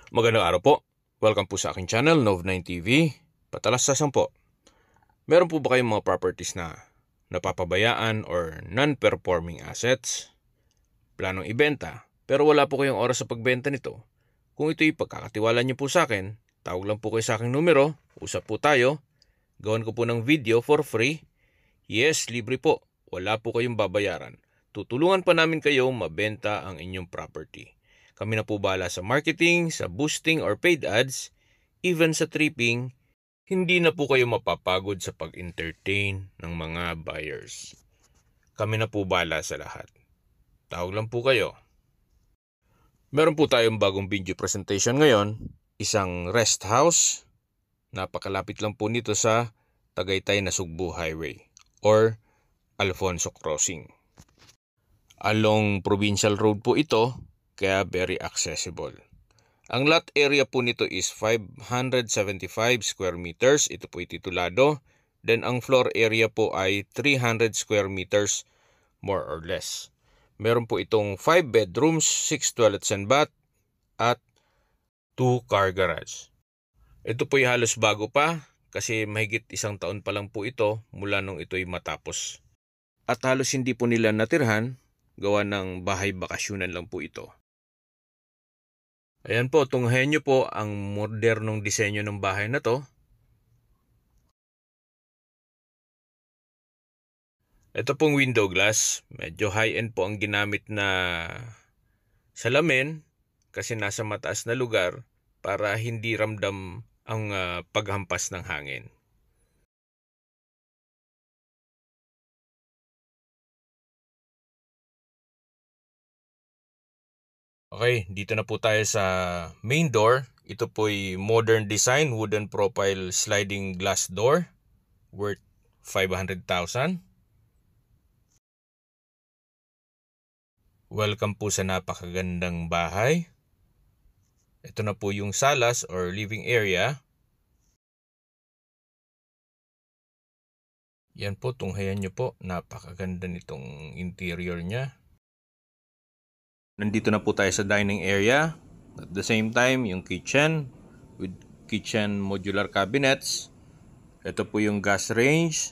Magandang araw po. Welcome po sa aking channel, Nov9 TV. Patalastasan po. Meron po ba kayong mga properties na napapabayaan or non-performing assets? Planong ibenta, pero wala po kayong oras sa pagbenta nito? Kung ito'y pagkakatiwala niyo po sa akin, tawag lang po kayo sa aking numero, usap po tayo, gawan ko po ng video for free. Yes, libre po. Wala po kayong babayaran. Tutulungan pa namin kayo mabenta ang inyong property. Kami na po bahala sa marketing, sa boosting or paid ads, even sa tripping. Hindi na po kayo mapapagod sa pag-entertain ng mga buyers. Kami na po bahala sa lahat. Tawag lang po kayo. Meron po tayong bagong video presentation ngayon, isang rest house. Napakalapit lang po nito sa Tagaytay Nasugbu Highway or Alfonso Crossing. Along Provincial Road po ito, kaya very accessible. Ang lot area po nito is 575 square meters. Ito po titulado. Then ang floor area po ay 300 square meters more or less. Meron po itong 5 bedrooms, 6 toilets and bath, at 2 car garage. Ito po ay halos bago pa kasi mahigit 1 taon pa lang po ito mula nung ito'y matapos. At halos hindi po nila natirhan, gawa ng bahay bakasyonan lang po ito. Ayan po, tunghayan nyo po ang modernong disenyo ng bahay na to. Ito pong window glass, medyo high-end po ang ginamit na salamin kasi nasa mataas na lugar para hindi ramdam ang paghampas ng hangin. Okay, dito na po tayo sa main door. Ito po'y modern design, wooden profile sliding glass door worth 500,000. Welcome po sa napakagandang bahay. Ito na po yung salas or living area. Yan po, tunghayan nyo po. Napakaganda nitong interior niya. Nandito na po tayo sa dining area. At the same time, yung kitchen with kitchen modular cabinets. Ito po yung gas range.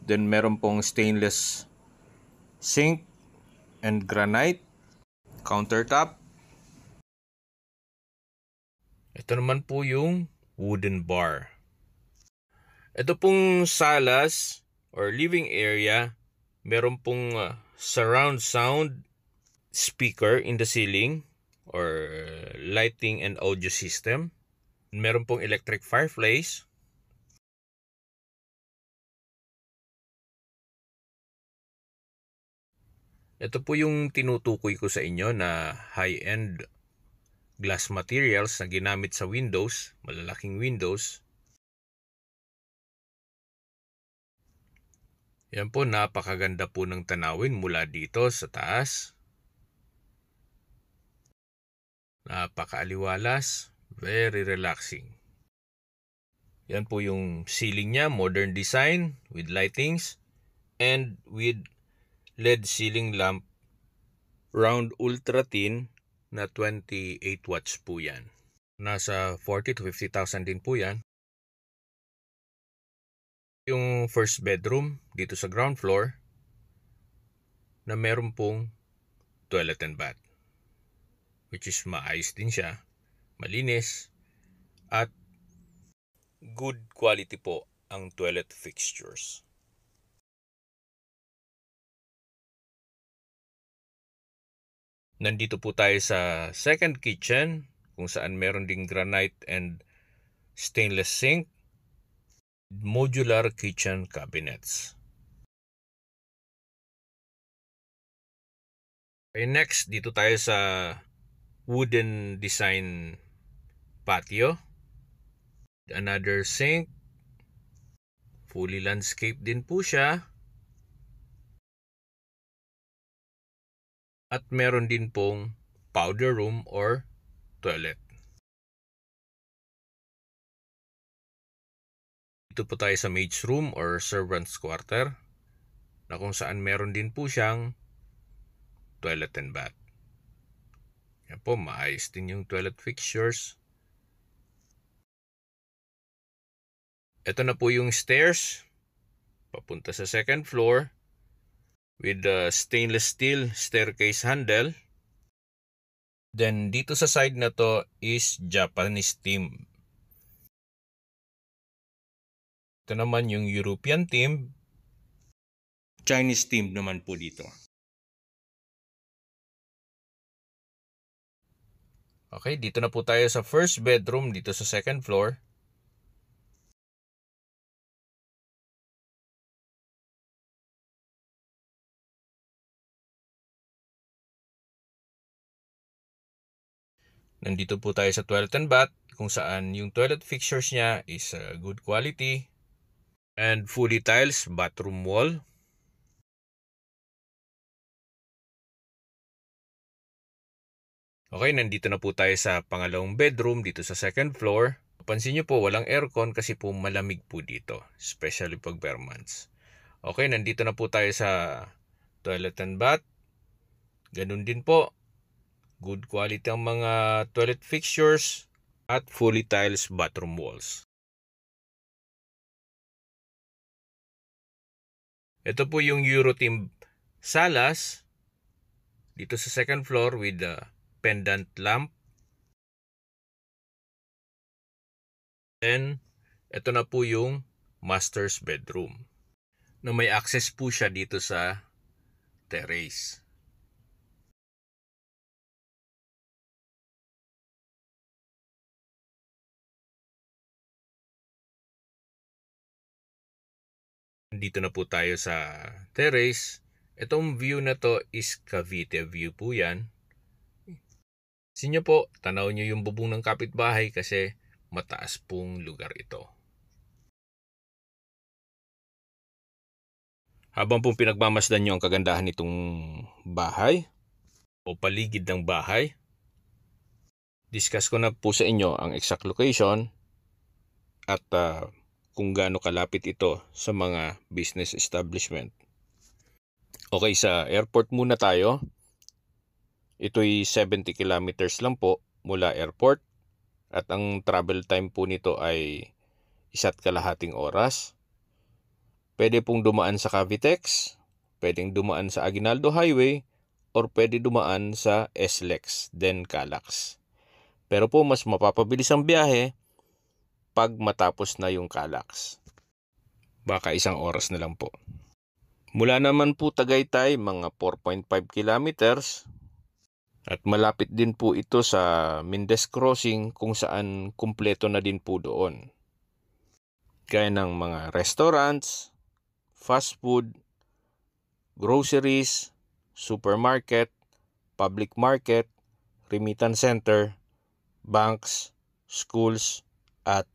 Then meron pong stainless sink and granite countertop. Ito naman po yung wooden bar. Ito pong salas or living area, meron pong surround sound speaker in the ceiling or lighting and audio system. Meron pong electric fireplace. Ito po yung tinutukoy ko sa inyo na high-end glass materials na ginamit sa windows, malalaking windows. Yan po, napakaganda po ng tanawin mula dito sa taas. Napakaaliwalas, very relaxing. Yan po yung ceiling niya, modern design with lightings and with LED ceiling lamp, round ultra thin na 28 watts po yan. Nasa 40 to 50,000 din po yan. Yung first bedroom dito sa ground floor na meron pong toilet and bath, which is maayos din siya, malinis, at good quality po ang toilet fixtures. Nandito po tayo sa second kitchen kung saan meron ding granite and stainless sink, modular kitchen cabinets. Okay, next dito tayo sa wooden design patio. Another sink, fully landscape din po siya. At meron din pong powder room or toilet. Dito po tayo sa maid's room or servant's quarter na kung saan meron din po siyang toilet and bath. Yan po, maayos din yung toilet fixtures. Ito na po yung stairs papunta sa second floor with the stainless steel staircase handle. Then dito sa side na to is Japanese theme. Ito naman yung European theme. Chinese theme naman po dito. Okay, dito na po tayo sa first bedroom dito sa second floor. Nandito po tayo sa toilet and bath kung saan yung toilet fixtures niya is good quality and fully tiles bathroom wall. Okay, nandito na po tayo sa pangalawang bedroom dito sa second floor. Pansin nyo po, walang aircon kasi po malamig po dito, especially pag bare months. Okay, nandito na po tayo sa toilet and bath. Ganun din po. Good quality ang mga toilet fixtures at fully tiles bathroom walls. Ito po yung Eurotheme salas dito sa second floor with the pendant lamp. Then, ito na po yung master's bedroom na may access po siya dito sa terrace. Dito na po tayo sa terrace. Itong view na to is Cavite view po yan. Sinyo po, tanaw nyo yung bubong ng kapitbahay kasi mataas pong lugar ito. Habang pong pinagmamasdan nyo ang kagandahan nitong bahay o paligid ng bahay, discuss ko na po sa inyo ang exact location at kung gaano kalapit ito sa mga business establishment. Okay, sa airport muna tayo. Ito'y 70 kilometers lang po mula airport at ang travel time po nito ay 1.5 oras. Pwede pong dumaan sa Cavitex, pwedeng dumaan sa Aguinaldo Highway, or pwede dumaan sa SLEX, then Calax. Pero po mas mapapabilis ang biyahe pag matapos na yung Calax. Baka 1 oras na lang po. Mula naman po Tagaytay, mga 4.5 kilometers. At malapit din po ito sa Mendez Crossing kung saan kumpleto na din po doon. Gaya ng mga restaurants, fast food, groceries, supermarket, public market, remittance center, banks, schools, at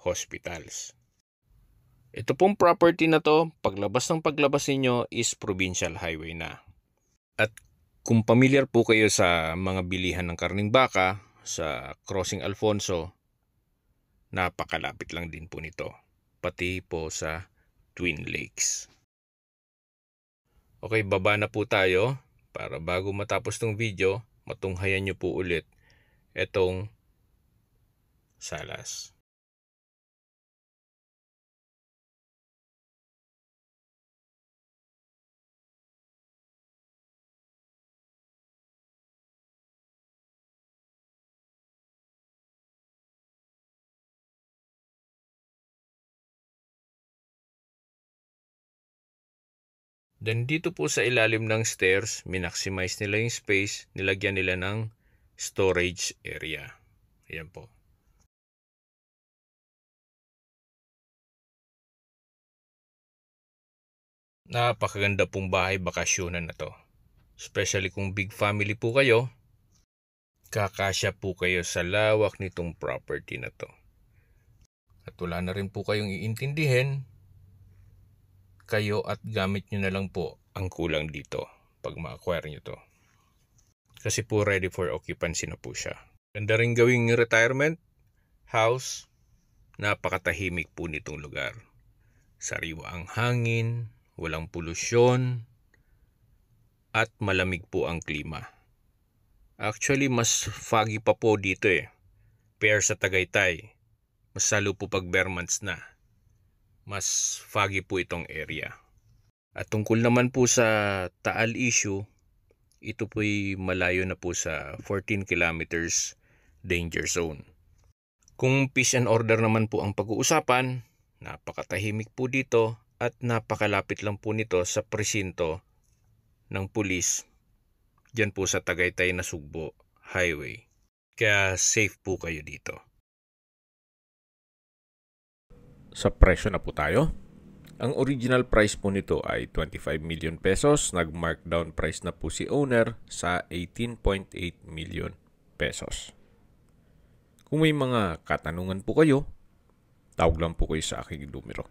hospitals. Ito pong property na to, paglabas ninyo is provincial highway na. At kung familiar po kayo sa mga bilihan ng karning baka sa Crossing Alfonso, napakalapit lang din po nito. Pati po sa Twin Lakes. Okay, baba na po tayo para bago matapos tong video, matunghayan nyo po ulit itong salas. Then dito po sa ilalim ng stairs, minaximize nila yung space, nilagyan nila ng storage area. Ayan po. Napakaganda pong bahay bakasyonan na to. Especially kung big family po kayo, kakasya po kayo sa lawak nitong property na to. At wala na rin po kayong iintindihin, kayo at gamit nyo na lang po ang kulang dito pag ma-acquire nyo to. Kasi po ready for occupancy na po siya. Ganda rin gawing retirement house. Napakatahimik po nitong lugar. Sariwa ang hangin, walang polusyon, at malamig po ang klima. Actually, mas foggy pa po dito eh. Pair sa Tagaytay. Mas lalo po pag bare months na. Mas foggy po itong area. At tungkol naman po sa Taal issue, ito po'y malayo na po sa 14 kilometers danger zone. Kung peace and order naman po ang pag-uusapan, napakatahimik po dito at napakalapit lang po nito sa presinto ng pulis diyan po sa Tagaytay na Sugbo Highway. Kaya safe po kayo dito. Sa presyo na po tayo. Ang original price po nito ay 25 million pesos. Nag-markdown price na po si owner sa 18.8 million pesos. Kung may mga katanungan po kayo, tawag lang po kayo sa aking numero.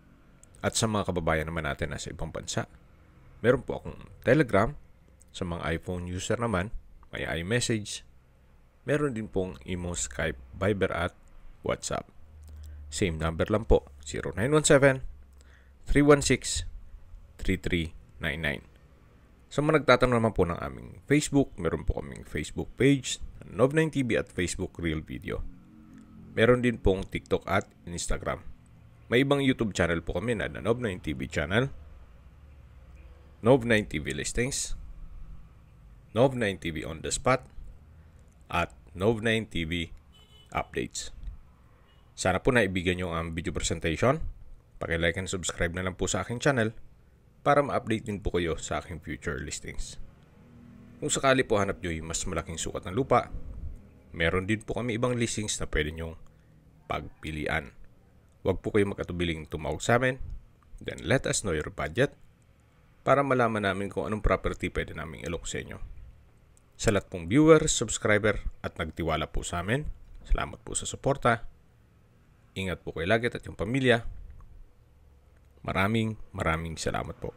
At sa mga kababayan naman natin na sa ibang bansa, meron po akong Telegram. Sa mga iPhone user naman, may iMessage. Meron din pong Imo, Skype, Viber at WhatsApp. Same number lang po, 0917-316-3399. Sa mga nagtatanong naman po ng aming Facebook, meron po kaming Facebook page, Nov9TV at Facebook Real Video. Meron din pong TikTok at Instagram. May ibang YouTube channel po kami na Nov9TV channel, Nov9TV Listings, Nov9TV On The Spot, at Nov9TV Updates. Sana po naibigan nyo ang video presentation. Paki-like and subscribe na lang po sa aking channel para ma-update din po kayo sa aking future listings. Kung sakali po hanap nyo yung mas malaking sukat ng lupa, meron din po kami ibang listings na pwede nyong pagpilian. Huwag po kayo magkatubiling tumawag sa amin. Then let us know your budget para malaman namin kung anong property pwede namin ilok sa inyo. Sa lahat pong viewers, subscriber at nagtiwala po sa amin, salamat po sa suporta. Ingat po kayo lagi at yung pamilya. Maraming salamat po.